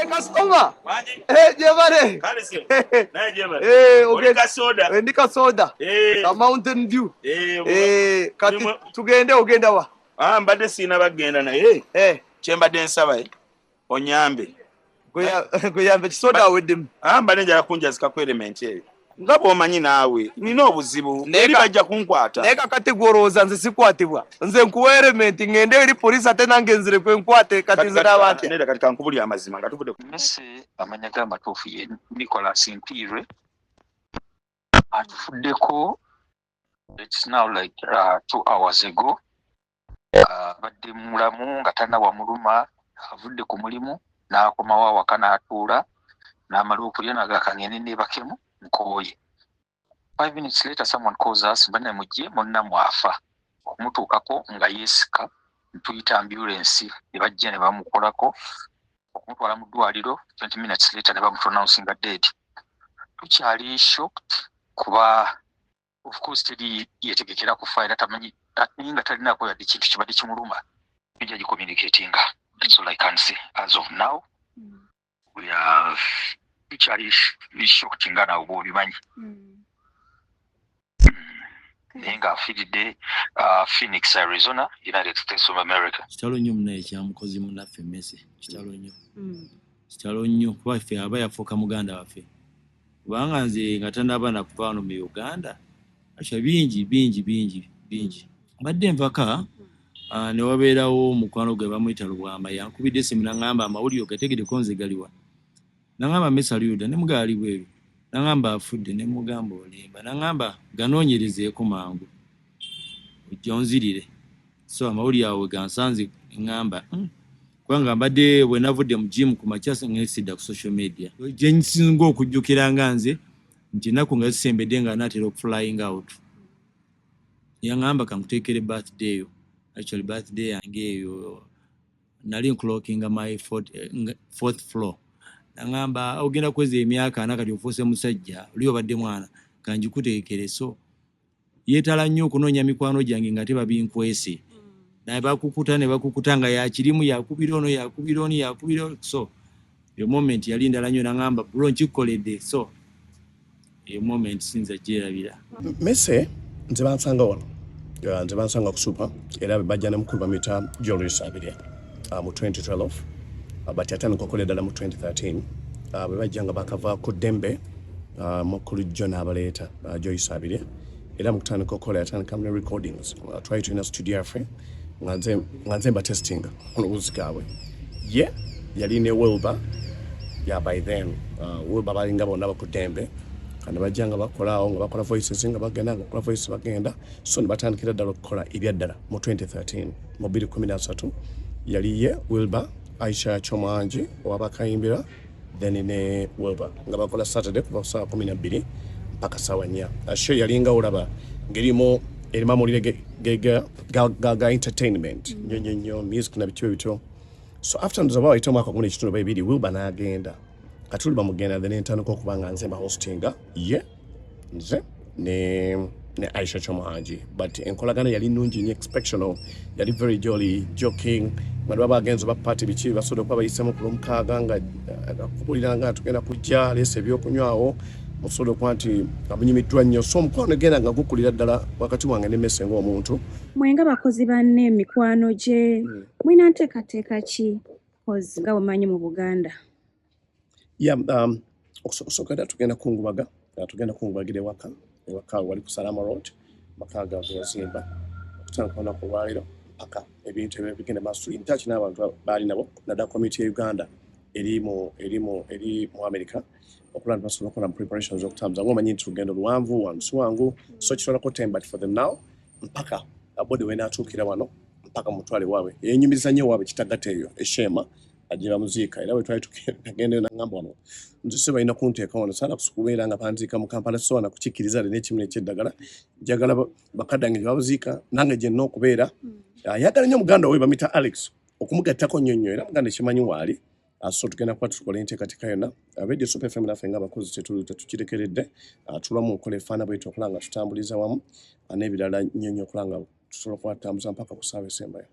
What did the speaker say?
customer. Jebare. Kalisi. Na jebare. Ogenda soda. Ndika soda. Ka Mountain Dew. Kati tugende ogenda wa. Mbadde sina bagenda naye. Kyembadde nsaba onyambe. Guyambe kisoda weddemu. Mbadde njala kunjazika ku element eyo. Nga bw'omanyi naawe nina obuzibu eri bajja kunkwata. Naye kakati gw'olowooza nze sikwatibwa. Nze nkuwa element ngende eri poliisi ate nange nzire kwe nkwate kati nze n'abantu. Nedda kati kankubulya amazima nga tuvudde ku Messi amanya g'amatuufu ye Nicholas Mpirwe atufuddeko. It's now like 2 hours ago. Badde mulamu nga tannawa muluma avudde ku mulimu n'akomawo awaka n'atuula n'amala okulya n'agala ngende neebakemu nkoye. 5 minutes later someone calls us bana mujje monna mwafa okumutuukako nga yeesika ntuyita ambulance ne bajja ne bamukolako okumutwala mu ddwaliro. 20 minutes later ne bamupronouncing dead. Tukyali shocked kuba of course teri yetegekera kufa era tamanyi nga talinako yadde kintu kibadde kimuluma bijja gicommunicatinga. That's all I can say as of now. We are tukyali shocked nga nawe bw'obimanyi. Naye nga afiiridde Phoenix, Arizona, United States of America. Kitalo nnyo munaye ekyamukozi munnaffe Messi. Kitalo nnyo. Kitalo nnyo kuba ffe aba yafuuka muganda waffe. Kubanga nze nga tannaba na kuva wano mu Uganda asha bingi. Mbadde nvaka ne wabeerawo mukwano gwe bamuyita Lubwama yankubidde essimu n'aŋŋamba amawulire gategedeko nze galiwa. N'aŋŋamba Messi ali Yuda ne mugaali bweru. N'aŋŋamba afudde ne mugamba olimba. N'aŋŋamba ganoonyerezeeko mangu ojja onzirire. So amawulire awo gansanze ŋŋamba kubanga mbadde bwe navudde mu gym ku makya ng'esidda ku social media. Gye nsinga okujjukira nga nze nti ennaku nga zisembedde nga naatera okuflying out. Yaŋŋamba kankuteekere birthday yo. Actually birthday yange eyo nali nclockinga my fourth floor. N'aŋŋamba ogenda kweza emyaka 4 kati ofuuse musajja oli obadde mwana kanjikuteekere. So yeetala nnyo okunoonya mikwano gyange nga tebabinkwese. Naye bakukuta nga yakirimu yakubira ono yakubira oni yakubira. So yo moment yali ndala nnyo n'aŋŋamba bro nkikukoledde. So yo moment sinza gyerabira. Messi nze bansanga wano. Nze bansanga ku Super era bajja ne mukulu bamuyita Julius Abiria mu 2012 but yatandika okukola ddala mu 2013 bwe bajja nga bakava ku Dembe mukulu John abaleeta Joyce Abiria era mu kutandika okukola yatandika mu recordings try to in a studio yaffe nga nze mba testing olubuzi gaabwe yali ne Wilbur by then Wilbur balinga bonna bakudembe kandi bajja nga bakolaawo nga bakola voices nga bagenda nga bakola voices bagenda. So ne batandikira ddala okukola ebyaddala mu 2013 mu 2013 yali ye Wilbur Aisha Chomanji owabakayimbira then ne Wilbur nga bakola Saturday kuva saa 12 mpaka saa 4. Show yalinga olaba ngerimu erima mulire ga entertainment nnyo music na bitu bityo. So after ndozabawo ito mwaka gumu n'ekitundu babiri Wilbur n'agenda katuli bamugenda then entandika okuba nga nze hostinga nze ne Aisha Chomanji but enkolagana yali nnungi nnyo exceptional yali very jolly joking bali bagenzi ba party biki basodo kwa bayisemu ku Lwomukaaga nga akubulira nga tugenda kujja lese ebyokunywawo musodo kwanti abunyimiddwa nnyo. So omukwano genda nga gukulira ddala wakati wange ne Messi ng'omuntu. Mwenga bakozi banne mikwano gye mwina nteekateeka ki kozi nga bumanyi mu Buganda? Okusooka tugenda kungubagira ewaka wali ku Salama Road makaaga yazimba okutandika ku lwaliro paka ebintu ebigenda maaso intaki n'abantu baali nabo nadda community ya Uganda eri mu America okulanda basobola okukola preparations okutambuza ng'omanyi nti lugendo luwanvu wansi wangu so kitwalako time but for them now mpaka abodi we n'atuukira wano mpaka mutwale waabwe yenyumiriza nnyo waabwe kitagatta eyo eshema agira muziika era bwe twali tugenda n'angamba wano nze se balina kunteeka wano saala kusukubeera nga banziika mu Kampala so na kukikkiriza n'ekimu n'ekyeddagala njagala bakaddange gye babuziika nange gye nnina okubeera ayagala nnyo muganda we bamuyita Alex okumugattako nnyo era muganda ekimanyi waali so tugenda kuba tukola enteekateeka yonna Radio Super FM naffe ng'abakozi tetukirekeredde tulamu nkola efaana bwetyo okola nga tutambuliza wamu n'ebirala nnyo okola nga tusobola okubatambuza mpaka ku ssaawa esembayo.